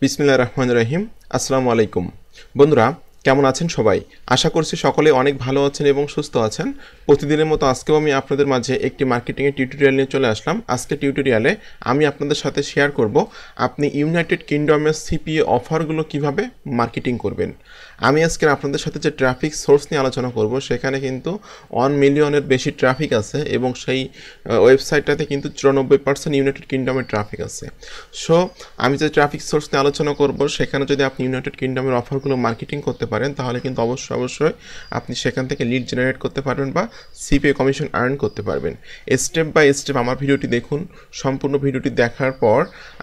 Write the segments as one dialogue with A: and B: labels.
A: বিসমিল্লাহির রহমানির রহিম। আসসালামু আলাইকুম বন্ধুরা, কেমন আছেন সবাই? আশা করছি সকলে অনেক ভালো আছেন এবং সুস্থ আছেন। প্রতিদিনের মতো আজকেও আমি আপনাদের মাঝে একটি মার্কেটিংয়ের টিউটোরিয়াল নিয়ে চলে আসলাম। আজকে টিউটোরিয়ালে আমি আপনাদের সাথে শেয়ার করব আপনি ইউনাইটেড কিংডমের সিপিএ অফারগুলো কিভাবে মার্কেটিং করবেন। আমি আজকে আপনাদের সাথে যে ট্রাফিক সোর্স নিয়ে আলোচনা করব, সেখানে কিন্তু 1 মিলিয়নের বেশি ট্রাফিক আছে এবং সেই ওয়েবসাইটটাতে কিন্তু 94% ইউনাইটেড কিংডমের ট্রাফিক আছে। সো আমি যে ট্রাফিক সোর্স নিয়ে আলোচনা করব, সেখানে যদি আপনি ইউনাইটেড কিংডমের অফারগুলো মার্কেটিং করতে পারেন, তাহলে কিন্তু অবশ্যই আপনি সেখান থেকে লিড জেনারেট করতে পারবেন বা সিপিএ কমিশন আর্ন করতে পারবেন। স্টেপ বাই স্টেপ আমার ভিডিওটি দেখুন। সম্পূর্ণ ভিডিওটি দেখার পর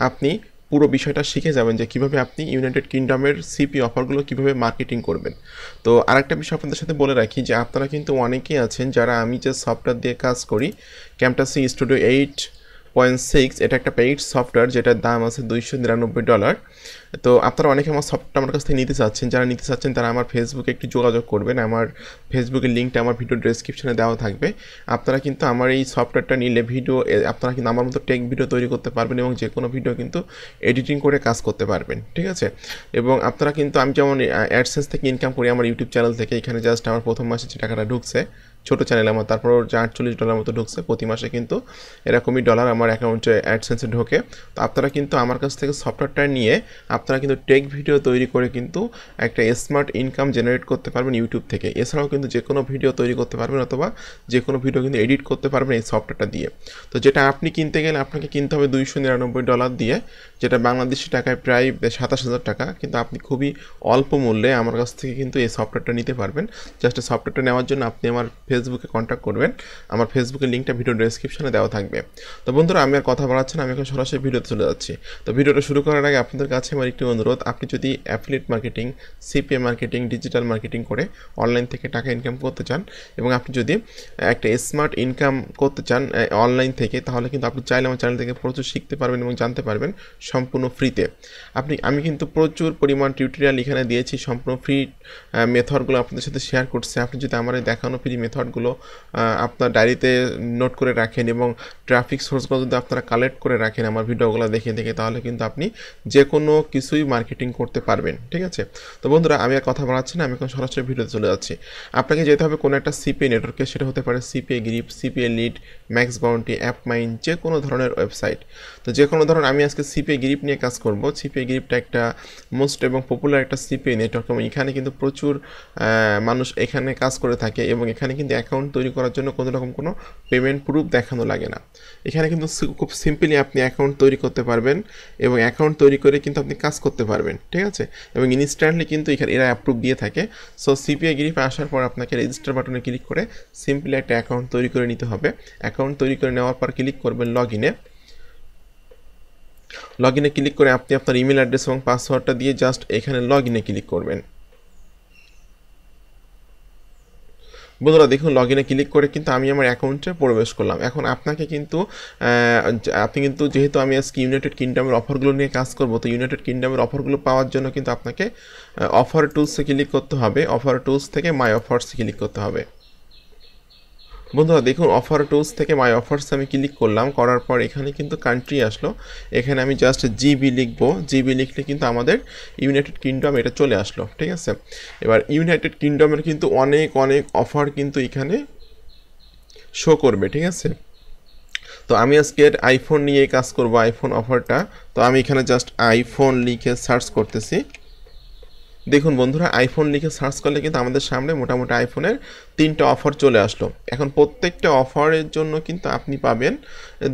A: আপনি পুরো বিষয়টা শিখে যাবেন যে কীভাবে আপনি ইউনাইটেড কিংডমের সিপি অফারগুলো কীভাবে মার্কেটিং করবেন। তো আরেকটা বিষয় আপনাদের সাথে বলে রাখি যে আপনারা কিন্তু অনেকেই আছেন যারা আমি যে সফটওয়্যার দিয়ে কাজ করি, ক্যামটাসি স্টুডিও 8.6, এটা একটা পেইড সফটওয়্যার যেটার দাম আছে $299। তো আপনারা অনেকে আমার সফটওয়্যারটা আমার কাছ থেকে নিতে চাচ্ছেন। যারা নিতে চাচ্ছেন তারা আমার ফেসবুকে একটু যোগাযোগ করবেন। আমার ফেসবুকের লিঙ্কটা আমার ভিডিও ডেসক্রিপশনে দেওয়া থাকবে। আপনারা কিন্তু আমার এই সফটওয়্যারটা নিলে আপনারা কিন্তু আমার মতো টেক ভিডিও তৈরি করতে পারবেন এবং যে কোনো ভিডিও কিন্তু এডিটিং করে কাজ করতে পারবেন, ঠিক আছে? এবং আপনারা কিন্তু আমি যেমন অ্যাডসেন্স থেকে ইনকাম করি আমার ইউটিউব চ্যানেল থেকে, এখানে জাস্ট আমার প্রথম মাসে যে টাকাটা ঢুকছে ছোটো চ্যানেলে আমার, তারপর যে $48 মতো ঢুকছে প্রতি মাসে, কিন্তু এরকমই ডলার আমার অ্যাকাউন্টে অ্যাডসেন্সে ঢোকে। তো আপনারা কিন্তু আমার কাছ থেকে সফটওয়্যারটা নিয়ে আপনারা কিন্তু টেক ভিডিও তৈরি করে কিন্তু একটা স্মার্ট ইনকাম জেনারেট করতে পারবেন ইউটিউব থেকে। এছাড়াও কিন্তু যে কোনো ভিডিও তৈরি করতে পারবেন অথবা যে কোনো ভিডিও কিন্তু এডিট করতে পারবেন এই সফটওয়্যারটা দিয়ে। তো যেটা আপনি কিনতে গেলে আপনাকে কিনতে হবে $299 দিয়ে, যেটা বাংলাদেশি টাকায় প্রায় 27,000 টাকা। কিন্তু আপনি খুবই অল্প মূল্যে আমার কাছ থেকে কিন্তু এই সফটওয়্যারটা নিতে পারবেন। জাস্ট সফটওয়্যারটা নেওয়ার জন্য আপনি আমার ফেসবুকে কন্ট্যাক্ট করবেন। আমার ফেসবুকের লিঙ্কটা ভিডিও ডেসক্রিপশনে দেওয়া থাকবে। তো বন্ধুরা, আমি আর কথা বাড়াচ্ছি না, আমি এখন সরাসরি ভিডিওতে চলে যাচ্ছি। তো ভিডিওটা শুরু করার আগে আপনাদের কাছে আমার একটি অনুরোধ, আপনি যদি affiliate marketing, CPA marketing, digital marketing করে অনলাইন থেকে টাকা ইনকাম করতে চান এবং আপনি যদি একটা স্মার্ট ইনকাম করতে চান অনলাইন থেকে, তাহলে কিন্তু আপনি চাইলে আমার চ্যানেল থেকে প্রচুর শিখতে পারবেন এবং জানতে পারবেন সম্পূর্ণ ফ্রিতে। আমি কিন্তু প্রচুর পরিমাণ টিউটোরিয়াল এখানে দিয়েছি, সম্পূর্ণ ফ্রি মেথডগুলো আপনাদের সাথে শেয়ার করছি। আপনি যদি আমার এই দেখানো ফ্রি মেথডগুলো আপনার ডায়েরিতে নোট করে রাখেন এবং ট্রাফিক সোর্সগুলো যদি আপনারা কালেক্ট করে রাখেন আমার ভিডিওগুলো দেখে দেখে, তাহলে কিন্তু আপনি যে কোনো কিছুই মার্কেটিং করতে পারবেন, ঠিক আছে? তো বন্ধুরা, আমি আর কথা বাড়াচ্ছি না, আমি এখন সরাসরি ভিডিওতে চলে যাচ্ছি। আপনাকে যেতে হবে কোনো একটা সিপিএ নেটওয়ার্কে, সেটা হতে পারে CPAGrip, CPALead, MaxBounty, অ্যাপমাইন, যে কোনো ধরনের ওয়েবসাইট। তো যে কোনো ধরনের, আমি আজকে সিপিএ গ্রিপ নিয়ে কাজ করব। সিপিএ গ্রিপটা একটা মোস্ট এবং পপুলার একটা সিপিএ নেটওয়ার্ক এবং এখানে কিন্তু প্রচুর মানুষ এখানে কাজ করে থাকে এবং এখানে কিন্তু অ্যাকাউন্ট তৈরি করার জন্য কোনো রকম কোনো পেমেন্ট প্রুফ দেখানো লাগে না। এখানে কিন্তু খুব সিম্পলি আপনি অ্যাকাউন্ট তৈরি করতে পারবেন এবং অ্যাকাউন্ট তৈরি করে কিন্তু আপনি কাজ করতে পারবেন, ঠিক আছে? এবং ইনস্ট্যান্টলি কিন্তু এরা অ্যাপ্রুভ দিয়ে থাকে। সো সিপিএ গ্রিপে আসার পর আপনাকে রেজিস্টার বাটনে ক্লিক করে সিম্পলি একটা অ্যাকাউন্ট তৈরি করে নিতে হবে। অ্যাকাউন্ট তৈরি করে নেওয়ার পর ক্লিক করবেন লগ ইনে ক্লিক করে আপনি আপনার ইমেল অ্যাড্রেস এবং পাসওয়ার্ডটা দিয়ে জাস্ট এখানে লগ ইনে ক্লিক করবেন। বন্ধুরা দেখুন, লগ ইনে ক্লিক করে কিন্তু আমি আমার অ্যাকাউন্টে প্রবেশ করলাম। এখন আপনি কিন্তু যেহেতু আমি আজকে ইউনাইটেড কিংডমের অফারগুলো নিয়ে কাজ করব, তো ইউনাইটেড কিংডমের অফারগুলো পাওয়ার জন্য কিন্তু আপনাকে অফার টুলসে ক্লিক করতে হবে। অফার টুলস থেকে মাই অফার্সে ক্লিক করতে হবে। বন্ধুরা দেখুন, অফার টুলস থেকে মাই অফার্স আমি ক্লিক করলাম, করার পর এখানে কিন্তু কান্ট্রি আসলো। এখানে আমি জাস্ট জিবি লিখবো। জিবি লিখলে কিন্তু আমাদের ইউনাইটেড কিংডম এটা চলে আসলো, ঠিক আছে? এবার ইউনাইটেড কিংডমের কিন্তু অনেক অফার কিন্তু এখানে শো করবে, ঠিক আছে? তো আমি আজকের আইফোন নিয়ে কাজ করব, আইফোন অফারটা। তো আমি এখানে জাস্ট আইফোন লিখে সার্চ করতেছি। দেখুন বন্ধুরা, আইফোন লিখে সার্চ করলে কিন্তু আমাদের সামনে মোটামুটি আইফোনের 3টা অফার চলে আসলো। এখন প্রত্যেকটা অফারের জন্য কিন্তু আপনি পাবেন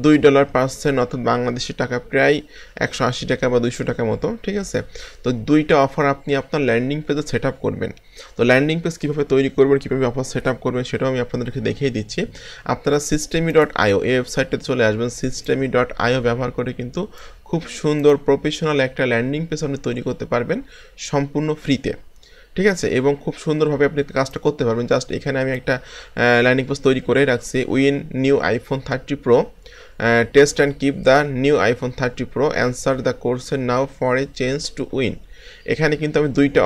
A: $2 অর্থাৎ বাংলাদেশি টাকা প্রায় 180 টাকা বা 200 টাকা মতো, ঠিক আছে? তো 2টা অফার আপনি আপনার ল্যান্ডিং পেজে সেট আপ করবেন। তো ল্যান্ডিং পেজ কীভাবে তৈরি করবেন, কীভাবে অফার সেট আপ করবেন, সেটাও আমি আপনাদেরকে দেখিয়ে দিচ্ছি। আপনারা systemi.io এই ওয়েবসাইটটাতে চলে আসবেন। systemi.io ব্যবহার করে কিন্তু খুব সুন্দর প্রফেশনাল একটা ল্যান্ডিং পেজ আপনি তৈরি করতে পারবেন সম্পূর্ণ ফ্রিতে, ঠিক আছে, এবং খুব সুন্দরভাবে আপনি কাজটা করতে পারবেন। জাস্ট এখানে আমি একটা ল্যান্ডিং পেজ তৈরি করে রাখছি, win new iPhone 30 pro, test and keep the new iPhone 30 pro, answer the question now for a change to win. এখানে কিন্তু আমি দুইটা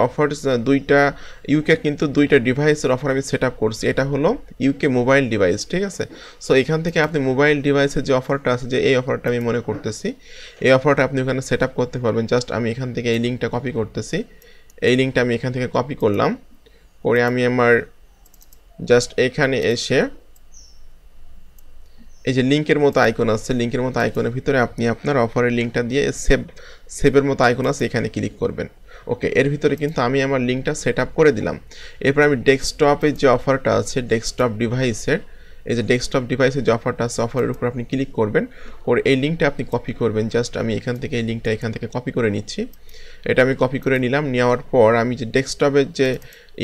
A: ইউকে কিন্তু দুইটা ডিভাইসের অফার আমি সেট আপ করছি। এটা হলো ইউকে মোবাইল ডিভাইস, ঠিক আছে। সো এখান থেকে আপনি মোবাইল ডিভাইসের যে অফারটা আছে, যে এই অফারটা আমি মনে করতেছি, এই অফারটা আপনি ওখানে সেট আপ করতে পারবেন। জাস্ট আমি এখান থেকে এই লিঙ্কটা কপি করতেছি, এই লিঙ্কটা আমি এখান থেকে কপি করলাম, করে আমি আমার জাস্ট এখানে এসে এই যে লিঙ্কের মতো আইকন আছে, লিঙ্কের মতো আইকনের ভিতরে আপনি আপনার অফারের লিঙ্কটা দিয়ে সেভের মতো আইকন আছে, এখানে ক্লিক করবেন। ওকে, এর ভিতরে কিন্তু আমি আমার লিঙ্কটা সেট আপ করে দিলাম। এরপর আমি ডেস্কটপের যে অফারটা আছে, ডেস্কটপ ডিভাইসের, এই যে ডেস্কটপ ডিভাইসের যে অফারটা আছে, অফারের উপর আপনি ক্লিক করবেন, করে এই লিঙ্কটা আপনি কপি করবেন। জাস্ট আমি এখান থেকে এই লিঙ্কটা এখান থেকে কপি করে নিচ্ছি। এটা আমি কপি করে নিলাম, নেওয়ার পর আমি যে ডেস্কটপের যে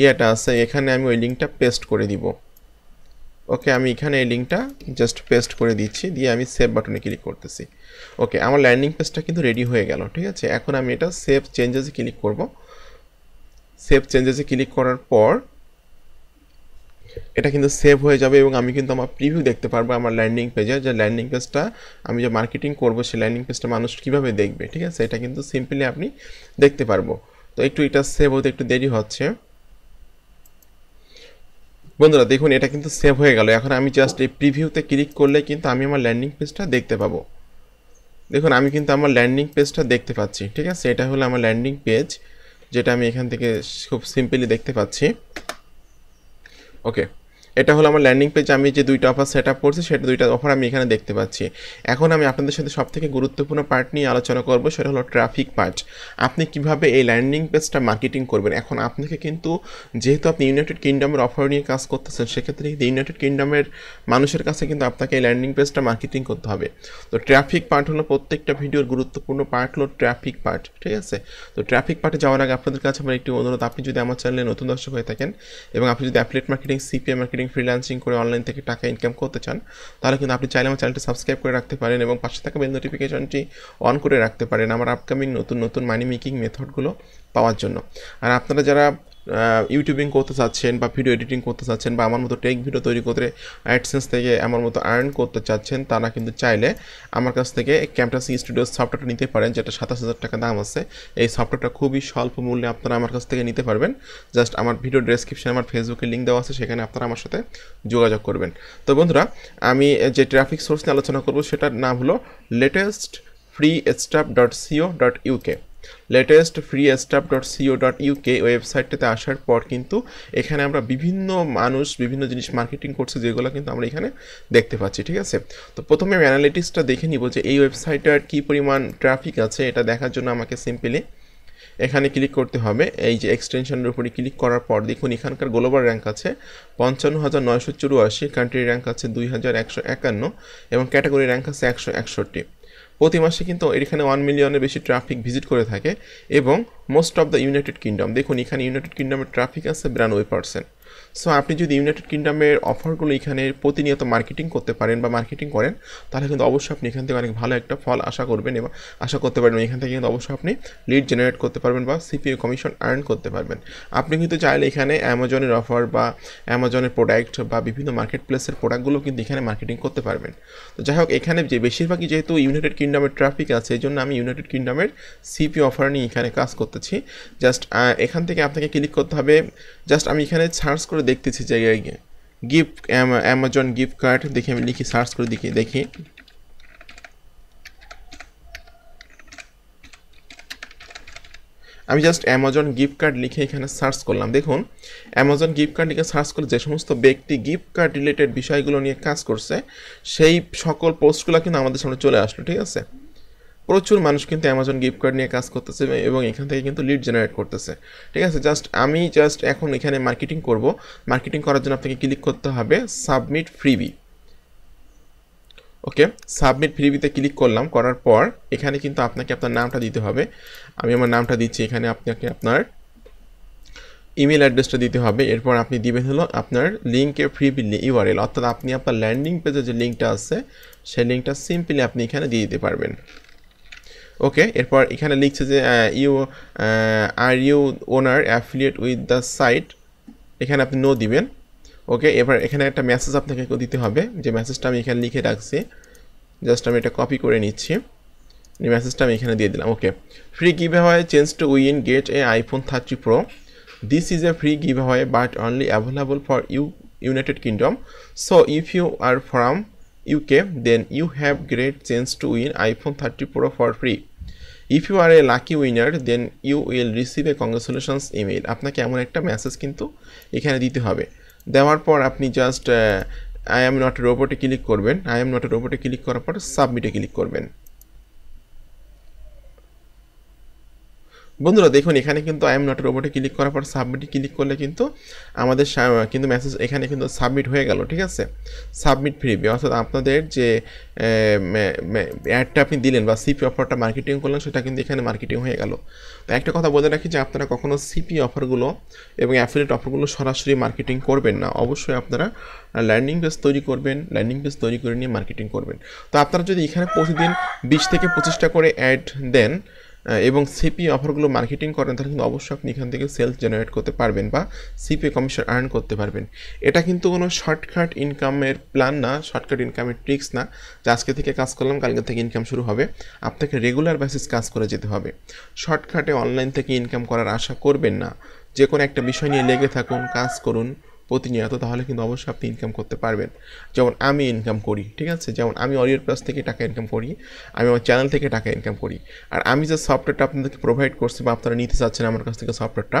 A: ইয়েটা আছে, এখানে আমি ওই লিঙ্কটা পেস্ট করে দিব। ওকে, আমি এখানে এই লিঙ্কটা জাস্ট পেস্ট করে দিচ্ছি, দিয়ে আমি সেভ বাটনে ক্লিক করতেছি। ওকে, আমার ল্যান্ডিং পেজটা কিন্তু রেডি হয়ে গেল, ঠিক আছে। এখন আমি এটা সেভ চেঞ্জেসে ক্লিক করব। সেভ চেঞ্জেসে ক্লিক করার পর এটা কিন্তু সেভ হয়ে যাবে, এবং আমি কিন্তু আমার প্রিভিউ দেখতে পারবো আমার ল্যান্ডিং পেজে, যে ল্যান্ডিং পেজটা আমি যে মার্কেটিং করব সেই ল্যান্ডিং পেজটা মানুষ কীভাবে দেখবে, ঠিক আছে। এটা কিন্তু সিম্পলি আপনি দেখতে পারবো। তো এটা সেভ হতে একটু দেরি হচ্ছে। বন্ধুরা দেখুন, এটা কিন্তু সেভ হয়ে গেল। এখন আমি জাস্ট এই প্রিভিউতে ক্লিক করলে কিন্তু আমি আমার ল্যান্ডিং পেজটা দেখতে পাবো। দেখুন, আমি কিন্তু আমার ল্যান্ডিং পেজটা দেখতে পাচ্ছি, ঠিক আছে। এটা হলো আমার ল্যান্ডিং পেজ, যেটা আমি এখান থেকে খুব সিম্পলি দেখতে পাচ্ছি। ওকে, এটা হলো আমার ল্যান্ডিং পেজ। আমি যে দুইটা অফার সেট আপ করছি, সেটা দুইটা অফার আমি এখানে দেখতে পাচ্ছি। এখন আমি আপনাদের সাথে সবথেকে গুরুত্বপূর্ণ পার্ট নিয়ে আলোচনা করব, সেটা হলো ট্রাফিক পার্ট। আপনি কিভাবে এই ল্যান্ডিং পেজটা মার্কেটিং করবেন। এখন আপনাকে কিন্তু, যেহেতু আপনি ইউনাইটেড কিংডমের অফার নিয়ে কাজ করতেছেন, সেক্ষেত্রে কিন্তু ইউনাইটেড কিংডমের মানুষের কাছে কিন্তু আপনাকে এই ল্যান্ডিং পেজটা মার্কেটিং করতে হবে। তো ট্রাফিক পার্ট হলো প্রত্যেকটা ভিডিওর গুরুত্বপূর্ণ পার্ট, হলো ট্রাফিক পার্ট, ঠিক আছে। তো ট্রাফিক পার্টে যাওয়ার আগে আপনাদের কাছে আমার একটি অনুরোধ, আপনি যদি আমার চ্যানেলে নতুন দর্শক হয়ে থাকেন এবং আপনি যদি affiliate marketing, CPA marketing, freelancing করে অনলাইন থেকে টাকা ইনকাম করতে চান, তাহলে কিন্তু আপনি চাইলে আমার চ্যানেলটি সাবস্ক্রাইব করে রাখতে পারেন এবং পাশে থাকা বেল নোটিফিকেশনটি অন করে রাখতে পারেন আমার আপকামিং নতুন মানি মেকিং মেথডগুলো পাওয়ার জন্য। আর আপনারা যারা ইউটিউবিং করতে চাচ্ছেন বা ভিডিও এডিটিং করতে চাচ্ছেন বা আমার মতো টেক ভিডিও তৈরি করে অ্যাডসেন্স থেকে আমার মতো আর্ন করতে চাচ্ছেন, তারা কিন্তু চাইলে আমার কাছ থেকে ক্যামটাসি স্টুডিও সফটওয়্যারটা নিতে পারেন, যেটা 27,000 টাকা দাম আছে। এই সফটওয়্যারটা খুবই স্বল্প মূল্যে আপনারা আমার কাছ থেকে নিতে পারবেন। জাস্ট আমার ভিডিও ডেসক্রিপশনে আমার ফেসবুকের লিঙ্ক দেওয়া আছে, সেখানে আপনারা আমার সাথে যোগাযোগ করবেন। তো বন্ধুরা, আমি যে ট্রাফিক সোর্স নিয়ে আলোচনা করব, সেটার নাম হলো latestfreestuff.co.uk। latestfreestuff.co.uk ওয়েবসাইটটাতে আসার পর কিন্তু এখানে আমরা বিভিন্ন জিনিস মার্কেটিং করছে, যেগুলো কিন্তু আমরা এখানে দেখতে পাচ্ছি, ঠিক আছে। তো প্রথমে আমি অ্যানালিটিক্সটা দেখে নিব যে এই ওয়েবসাইটটার কী পরিমাণ ট্রাফিক আছে। এটা দেখার জন্য আমাকে সিম্পলি এখানে ক্লিক করতে হবে। এই যে এক্সটেনশনের উপরে ক্লিক করার পর দেখুন, এখানকার গ্লোবাল র্যাঙ্ক আছে 55,984, কান্ট্রি র্যাঙ্ক আছে 2,151 এবং ক্যাটাগরি র্যাঙ্ক আছে 161। প্রতি মাসে কিন্তু এখানে 1 মিলিয়নের বেশি ট্রাফিক ভিজিট করে থাকে এবং most of the United kingdom. দেখুন, এখানে ইউনাইটেড কিংডমের ট্রাফিক আছে 92%। সো আপনি যদি ইউনাইটেড কিংডমের অফারগুলো এখানে প্রতিনিয়ত মার্কেটিং করতে পারেন বা মার্কেটিং করেন, তাহলে কিন্তু অবশ্যই আপনি এখান থেকে অনেক ভালো একটা ফল আশা করবেন এবং আশা করতে পারবেন। এখান থেকে কিন্তু অবশ্যই আপনি লিড জেনারেট করতে পারবেন বা সিপিএ কমিশন আর্ন করতে পারবেন। আপনি কিন্তু চাইলে এখানে অ্যামাজনের অফার বা অ্যামাজনের প্রোডাক্ট বা বিভিন্ন মার্কেট প্লেসের প্রোডাক্টগুলো কিন্তু এখানে মার্কেটিং করতে পারবেন। তো যাই হোক, এখানে যে বেশিরভাগই যেহেতু ইউনাইটেড কিংডমের ট্রাফিক আছে, এই জন্য আমি ইউনাইটেড কিংডমের সিপি অফার নিয়ে এখানে কাজ করতেছি। জাস্ট এখান থেকে আপনাকে ক্লিক করতে হবে। জাস্ট আমি এখানে সার্চ করে দেখতেছি যে গিফট অ্যামাজন গিফট কার্ড, দেখি আমি লিখি, সার্চ করে দেখি। আমি জাস্ট অ্যামাজন গিফট কার্ড লিখে এখানে সার্চ করলাম। দেখুন, অ্যামাজন গিফট কার্ড লিখে সার্চ করলে যে সমস্ত ব্যক্তি গিফট কার্ড রিলেটেড বিষয়গুলো নিয়ে কাজ করছে, সেই সকল পোস্টগুলো কিন্তু আমাদের সামনে চলে আসলো, ঠিক আছে। প্রচুর মানুষ কিন্তু অ্যামাজন গিফট কার্ড নিয়ে কাজ করতেছে এবং এখান থেকে কিন্তু লিড জেনারেট করতেছে, ঠিক আছে। আমি এখন এখানে মার্কেটিং করব। মার্কেটিং করার জন্য আপনাকে ক্লিক করতে হবে সাবমিট ফ্রিবি। ওকে, সাবমিট ফ্রিবিতে ক্লিক করলাম। করার পর এখানে কিন্তু আপনাকে আপনার নামটা দিতে হবে। আমি আমার নামটা দিচ্ছি। এখানে আপনাকে আপনার ইমেল অ্যাড্রেসটা দিতে হবে। এরপর আপনি দিবেন হলো আপনার লিঙ্কের ফ্রিবি ইউআরএল, অর্থাৎ আপনি আপনার ল্যান্ডিং পেজে যে লিঙ্কটা আছে, সেই লিঙ্কটা সিম্পলি আপনি এখানে দিয়ে দিতে পারবেন। ওকে, এরপর এখানে লিখছে যে you are you owner affiliate with the site, এখানে আপনি নো দিবেন। ওকে, এবার এখানে একটা মেসেজ আপনাকে দিতে হবে, যে মেসেজটা আমি এখানে লিখে রাখছি, জাস্ট আমি এটা কপি করে নিচ্ছি, এই মেসেজটা আমি এখানে দিয়ে দিলাম। Okay, free giveaway change to win get a iPhone 30 Pro, this is a free giveaway but only available for United Kingdom, so if you are from UK then you have great chance to win iPhone 30 Pro for free. If you are a lucky winner then you will receive a congratulations email. আপনাকে এমন একটা message কিন্তু এখানে দিতে হবে। দেওয়ার পর আপনি জাস্ট আই এম নট রোবটে ক্লিক করবেন। আই এম নট রোবটে ক্লিক করার পর সাবমিটে ক্লিক করবেন। বন্ধুরা দেখুন, এখানে কিন্তু আই এম নট রোবটে ক্লিক করার পর সাবমিটে ক্লিক করলে কিন্তু আমাদের কিন্তু মেসেজ এখানে কিন্তু সাবমিট হয়ে গেল। ঠিক আছে, সাবমিট ফ্রিবি, অর্থাৎ আপনাদের যে অ্যাডটা আপনি দিলেন বা সিপি অফারটা মার্কেটিং করলেন সেটা কিন্তু এখানে মার্কেটিং হয়ে গেল। তো একটা কথা বলে রাখি যে আপনারা কখনো সিপি অফারগুলো এবং অ্যাফিলিয়েট অফারগুলো সরাসরি মার্কেটিং করবেন না। অবশ্যই আপনারা ল্যান্ডিং পেজ তৈরি করবেন, ল্যান্ডিং পেজ তৈরি করে নিয়ে মার্কেটিং করবেন। তো আপনারা যদি এখানে প্রতিদিন 20 থেকে 25টা করে অ্যাড দেন এবং সিপি অফারগুলো মার্কেটিং করেন, তাহলে কিন্তু অবশ্যই আপনি এখান থেকে সেলস জেনারেট করতে পারবেন বা সিপি কমিশন আর্ন করতে পারবেন। এটা কিন্তু কোনো শর্টকাট ইনকামের প্ল্যান না, শর্টকাট ইনকামের ট্রিক্স না যে আজকে থেকে কাজ করলাম কালকে থেকে ইনকাম শুরু হবে। আপনাকে রেগুলার বেসিস কাজ করে যেতে হবে। শর্টকাটে অনলাইন থেকে ইনকাম করার আশা করবেন না। যে কোনো একটা বিষয় নিয়ে লেগে থাকুন, কাজ করুন প্রতিনিয়ত, তাহলে কিন্তু অবশ্যই আপনি ইনকাম করতে পারবেন। যেমন আমি ইনকাম করি, ঠিক আছে, যেমন আমি অডিওর প্লাস থেকে টাকা ইনকাম করি, আমি আমার চ্যানেল থেকে টাকা ইনকাম করি। আর আমি যে সফটওয়্যারটা আপনাদেরকে প্রোভাইড করছি বা আপনারা নিতে চাচ্ছেন আমার কাছ থেকে সফটওয়্যারটা,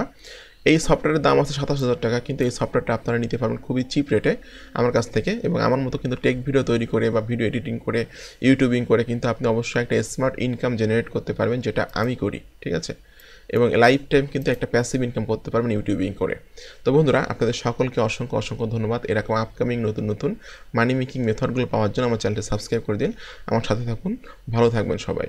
A: এই সফটওয়্যারের দাম আছে 27,000 টাকা, কিন্তু এই সফটওয়্যারটা আপনারা নিতে পারবেন খুবই চিপ রেটে আমার কাছ থেকে। এবং আমার মতো কিন্তু টেক ভিডিও তৈরি করে বা ভিডিও এডিটিং করে ইউটিউবিং করে কিন্তু আপনি অবশ্যই একটা স্মার্ট ইনকাম জেনারেট করতে পারবেন, যেটা আমি করি। ঠিক আছে, এবং লাইফ টাইম কিন্তু একটা প্যাসিভ ইনকাম করতে পারবেন ইউটিউবিং করে। তো বন্ধুরা, আপনাদের সকলকে অসংখ্য অসংখ্য ধন্যবাদ। এরকম আপকামিং নতুন নতুন মানি মেকিং মেথডগুলো পাওয়ার জন্য আমার চ্যানেলটি সাবস্ক্রাইব করে দিন, আমার সাথে থাকুন। ভালো থাকবেন সবাই।